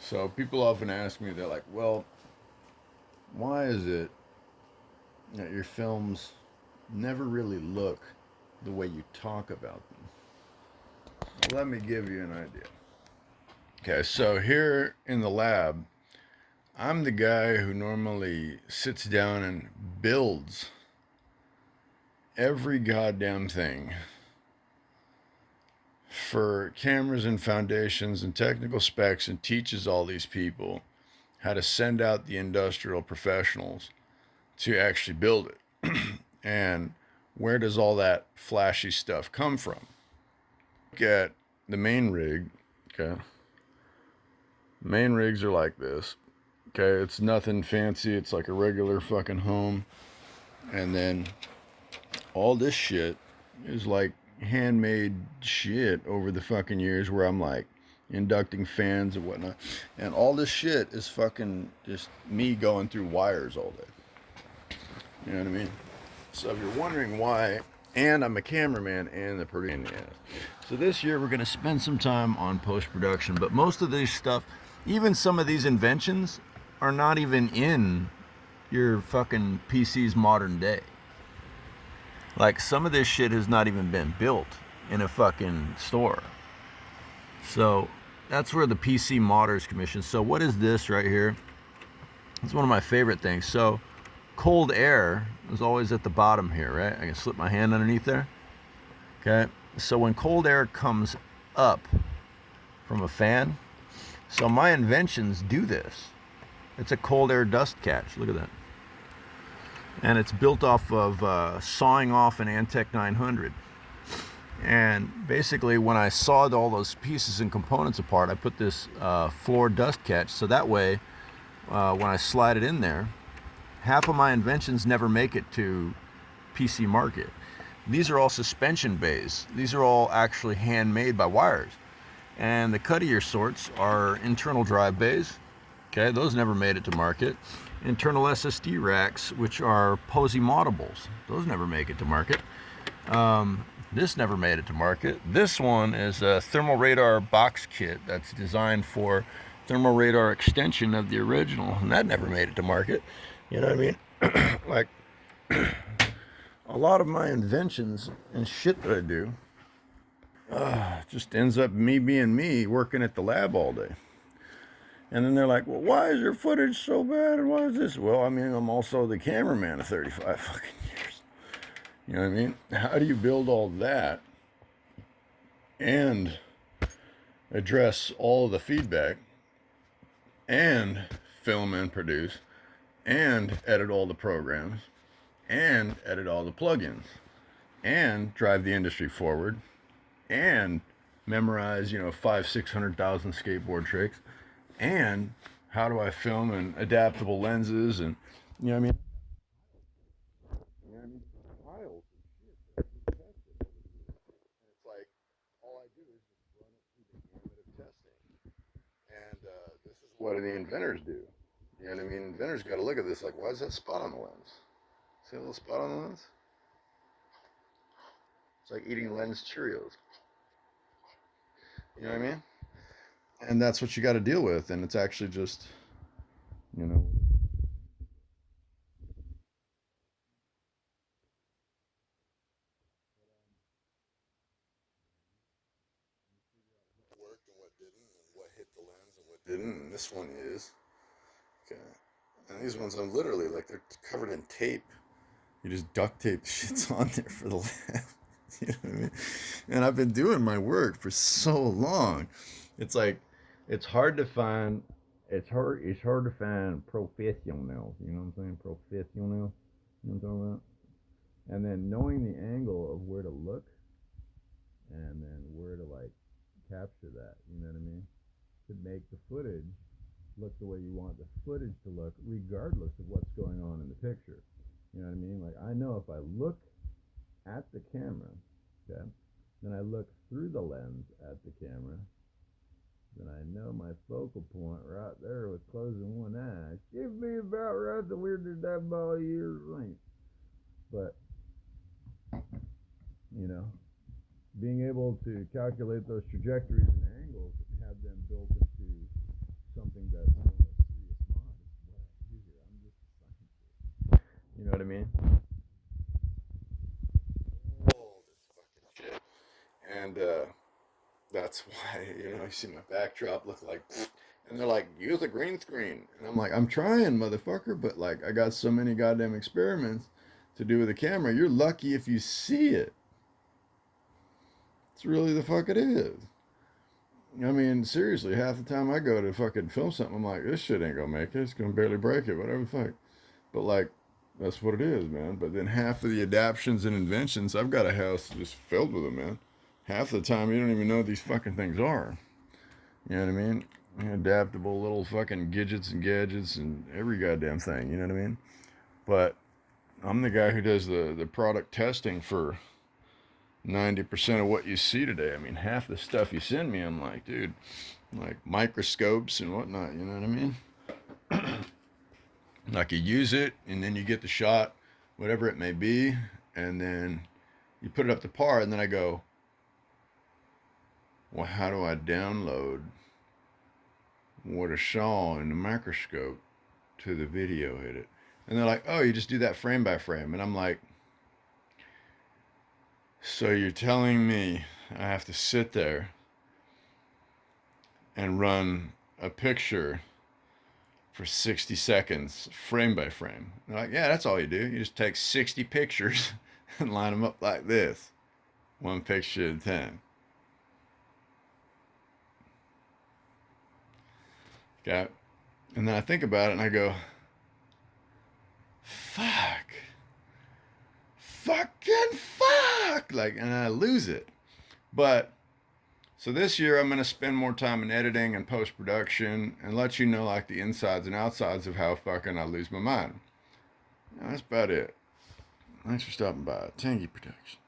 So people often ask me, they're like, well, why is it that your films never really look the way you talk about them? Well, let me give you an idea. Okay, so here in the lab, I'm the guy who normally sits down and builds every goddamn thing for cameras and foundations and technical specs and teaches all these people how to send out the industrial professionals to actually build it. And where does all that flashy stuff come from? Look at the main rig. Okay. Main rigs are like this. Okay. It's nothing fancy. It's like a regular fucking home. And then all this shit is like handmade shit over the fucking years where I'm like inducting fans and whatnot. And all this shit is fucking just me going through wires all day. You know what I mean? So if you're wondering why, and I'm a cameraman and the producer. So this year we're gonna spend some time on post-production, but most of this stuff, even some of these inventions, are not even in your fucking PC's modern day. Like some of this shit has not even been built in a fucking store. So that's where the PC Modders Commission. So what is this right here? It's one of my favorite things. So cold air is always at the bottom here, right? I can slip my hand underneath there. Okay. So when cold air comes up from a fan, so my inventions do this. It's a cold air dust catch. Look at that. And it's built off of sawing off an Antec 900. And basically, when I sawed all those pieces and components apart, I put this floor dust catch. So that way, when I slide it in there, half of my inventions never make it to PC market. These are all suspension bays. These are all actually handmade by wires. And the cuttier sorts are internal drive bays. Okay, those never made it to market. Internal SSD racks, which are Posey moddables. Those never make it to market. This never made it to market. This one is a thermal radar box kit that's designed for thermal radar extension of the original, and that never made it to market. You know what I mean? Like, a lot of my inventions and shit that I do just ends up me being me working at the lab all day. And then they're like, well, why is your footage so bad? And why is this? Well, I mean, I'm also the cameraman of 35 fucking years. You know what I mean? How do you build all that and address all of the feedback and film and produce and edit all the programs and edit all the plugins and drive the industry forward and memorize, 600,000 skateboard tricks, and how do I film in adaptable lenses, and you know what I mean? You know what I mean? Piles of shit that I do tested. And it's like all I do is just run it through the gamut of testing. And this is what the inventors do. You know what I mean? Inventors got to look at this like, why is that spot on the lens? See a little spot on the lens? It's like eating lens Cheerios. You know what I mean? And that's what you got to deal with. And it's actually just, you know, what worked and what didn't, and what hit the lens and what didn't. And this one is okay. And these ones, I'm literally like they're covered in tape. You just duct tape the shits on there for the lab. You know what I mean? And I've been doing my work for so long. It's like it's hard to find. It's hard to find professionals. You know what I'm saying? Professional. You know what I'm talking about? And then knowing the angle of where to look, and then where to like capture that. You know what I mean? To make the footage look the way you want the footage to look, regardless of what's going on in the picture. You know what I mean? Like I know if I look at the camera, okay, then I look through the lens at the camera, then I know my focal point right there with closing one eye. Give me about right the weird did that ball years length. But you know, being able to calculate those trajectories and angles and have them built into some something that's a serious mod. It's what I do here. I'm just a scientist. You know what I mean? All this fucking shit. And that's why, you see my backdrop look like, and they're like, use a green screen. And I'm like, I'm trying, motherfucker, but like, I got so many goddamn experiments to do with the camera. You're lucky if you see it. It's really the fuck it is. I mean, seriously, half the time I go to fucking film something, I'm like, this shit ain't gonna make it. It's gonna barely break it, whatever the fuck. But like, that's what it is, man. But then half of the adaptions and inventions, I've got a house just filled with them, man. Half the time, you don't even know what these fucking things are. You know what I mean? Adaptable little fucking gadgets and gadgets and every goddamn thing. You know what I mean? But I'm the guy who does the product testing for 90% of what you see today. I mean, half the stuff you send me, I'm like, dude, like microscopes and whatnot. You know what I mean? Like you use it and then you get the shot, whatever it may be, and then you put it up to par, and then I go, well, how do I download what I saw in the microscope to the video edit? And they're like, oh, you just do that frame by frame. And I'm like, so you're telling me I have to sit there and run a picture for 60 seconds, frame by frame? They're like, yeah, that's all you do. You just take 60 pictures and line them up like this, one picture at a time. Okay. And then I think about it and I go, fuck. Fucking fuck. Like, and I lose it. But, so this year I'm going to spend more time in editing and post production and let you know, like, the insides and outsides of how fucking I lose my mind. That's about it. Thanks for stopping by. Tenge Production.